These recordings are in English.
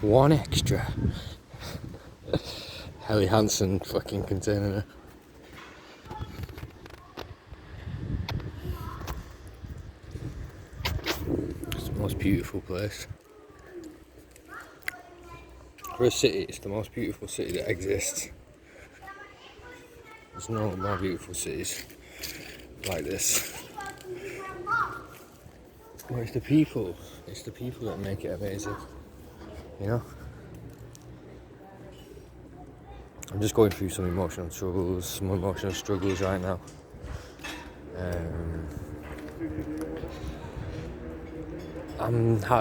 One extra. Helly Hansen fucking container. It's the most beautiful place. For a city, it's the most beautiful city that exists. There's no more beautiful cities like this. Well, it's the people that make it amazing, you know? I'm just going through some emotional struggles right now.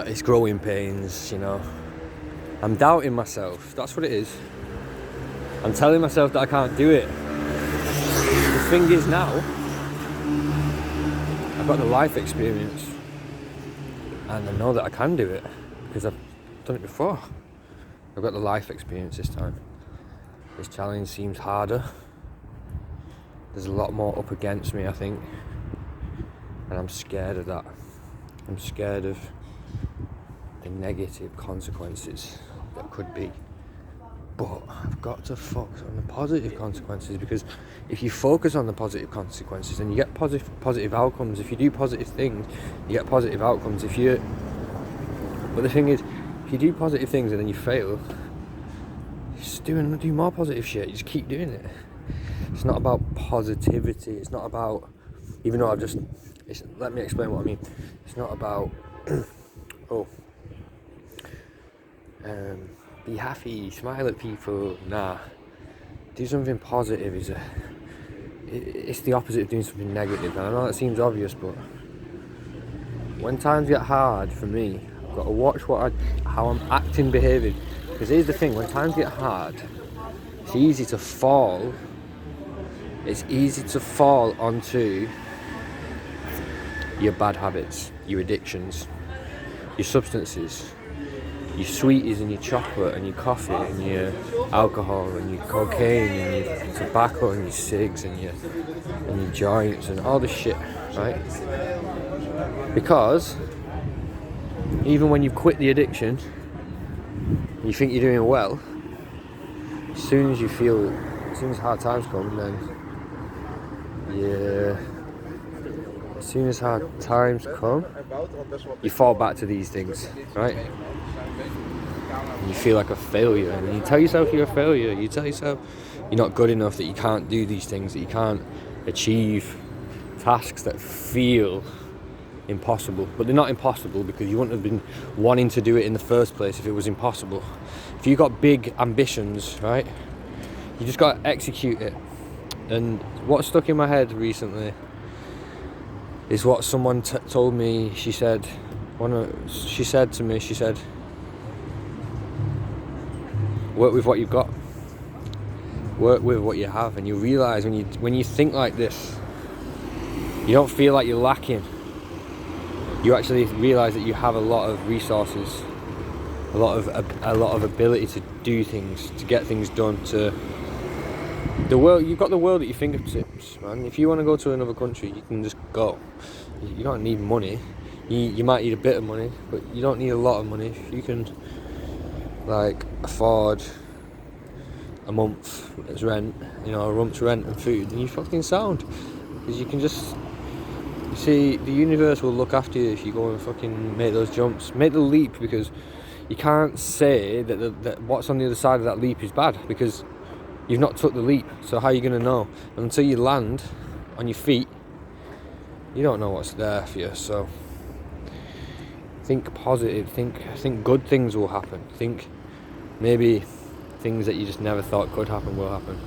It's growing pains, you know. I'm doubting myself, that's what it is. I'm telling myself that I can't do it. The thing is now, I've got the life experience and I know that I can do it because I've done it before. I've got the life experience this time. This challenge seems harder. There's a lot more up against me, I think, and I'm scared of that. I'm scared of the negative consequences that could be. But I've got to focus on the positive consequences, because if you focus on the positive consequences, then you get positive outcomes. If you do positive things, you get positive outcomes. But the thing is, if you do positive things and then you fail, you just do more positive shit. You just keep doing it. It's not about positivity. It's not about, even though let me explain what I mean. It's not about be happy, smile at people. Nah, do something positive. It's the opposite of doing something negative. And I know that seems obvious, but when times get hard for me, I've got to watch how I'm acting, behaving. Because here's the thing: when times get hard, it's easy to fall. It's easy to fall onto your bad habits, your addictions, your substances, your sweeties and your chocolate and your coffee and your alcohol and your cocaine and your tobacco and your cigs and your joints and all this shit, right? Because even when you quit the addiction, you think you're doing well, as soon as hard times come, then as soon as hard times come, you fall back to these things, right? And you feel like a failure, and you tell yourself you're a failure. You tell yourself you're not good enough, that you can't do these things, that you can't achieve tasks that feel impossible. But they're not impossible because you wouldn't have been wanting to do it in the first place if it was impossible. If you've got big ambitions, right, you just got to execute it. And what stuck in my head recently is what someone told me. She said to me, work with what you've got. Work with what you have. And you realise when you think like this, you don't feel like you're lacking. You actually realise that you have a lot of resources, a lot of ability to do things, to get things done, you've got the world at your fingertips, man. If you want to go to another country, you can just go. You don't need money. You might need a bit of money, but you don't need a lot of money. If you can, afford a month's rent, a month's rent and food, then you fucking sound. Because you can just, you see, the universe will look after you if you go and fucking make those jumps. Make the leap, because you can't say that what's on the other side of that leap is bad, because you've not took the leap. So how are you going to know? Until you land on your feet, you don't know what's there for you. So think positive, think good things will happen. Think maybe things that you just never thought could happen will happen.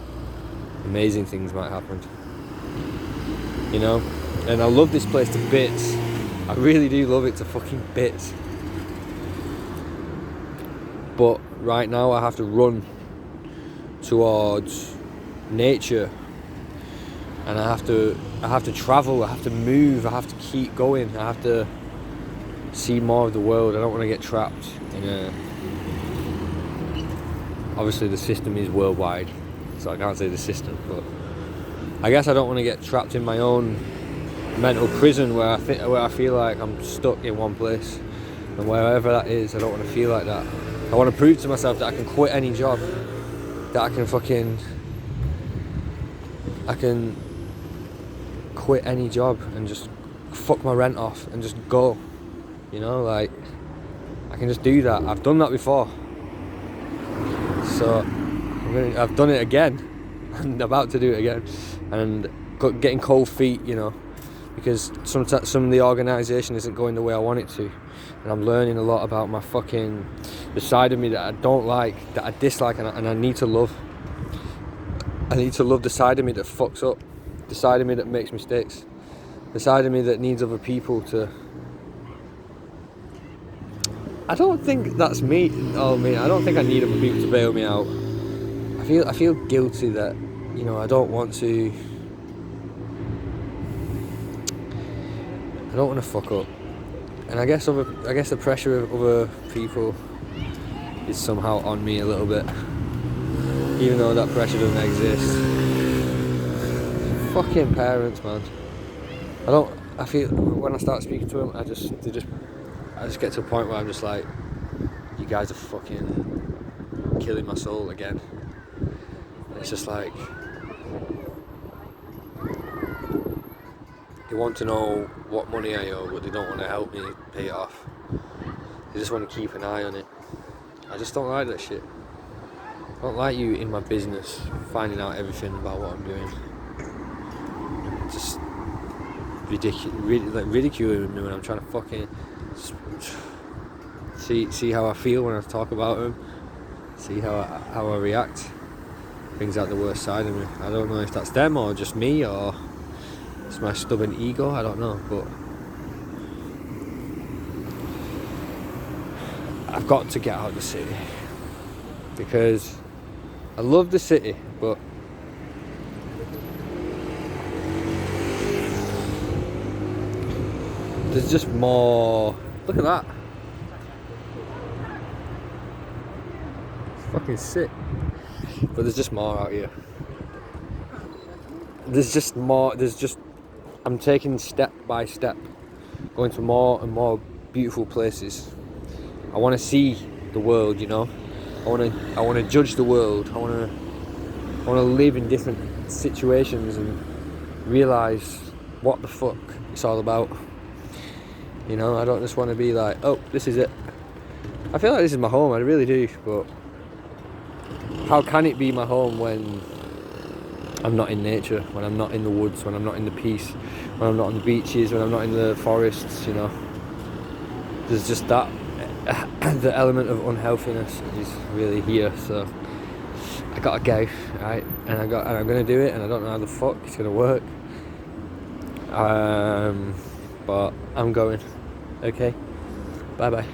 Amazing things might happen. And I love this place to bits. I really do love it to fucking bits. But right now I have to run towards nature, and I have to travel, I have to move, I have to keep going, I have to see more of the world. I don't want to get trapped in obviously the system is worldwide, so I can't say the system, but I guess I don't want to get trapped in my own mental prison where I feel like I'm stuck in one place, and wherever that is, I don't want to feel like that. I I want to prove to myself that I can quit any job, that I can quit any job and just fuck my rent off and just go. You know, like, I can just do that. I've done that before. So I've done it again. I'm about to do it again. And getting cold feet, you know, because some of the organisation isn't going the way I want it to. And I'm learning a lot about the side of me that I don't like, that I dislike, and I need to love. I need to love the side of me that fucks up, the side of me that makes mistakes, the side of me that needs other people to... I don't think that's me. Oh, me. I don't think I need other people to bail me out. I feel guilty that, you know, I don't want to fuck up. And I guess the pressure of other people is somehow on me a little bit, even though that pressure doesn't exist. Fucking parents, man. I feel when I start speaking to them, I just get to a point where I'm just like, you guys are fucking killing my soul again. And it's just like, they want to know what money I owe, but they don't want to help me pay it off. They just want to keep an eye on it. I just don't like that shit. I don't like you in my business, finding out everything about what I'm doing. Just ridiculing me when I'm trying to fucking see how I feel when I talk about them, see how I react. Brings out the worst side of me. I don't know if that's them or just me or it's my stubborn ego. I don't know, but I've got to get out of the city because I love the city, but there's just more. Look at that. It's fucking sick. But there's just more out here. There's just more. I'm taking step by step, going to more and more beautiful places. I want to see the world, you know. I want to judge the world. I want to live in different situations and realise what the fuck it's all about. You know, I don't just want to be like, oh, this is it. I feel like this is my home, I really do, but how can it be my home when I'm not in nature, when I'm not in the woods, when I'm not in the peace, when I'm not on the beaches, when I'm not in the forests, you know? There's just that, the element of unhealthiness is really here, so I gotta go, right? And I'm gonna do it, and I don't know how the fuck it's gonna work. But I'm going. Okay, bye bye.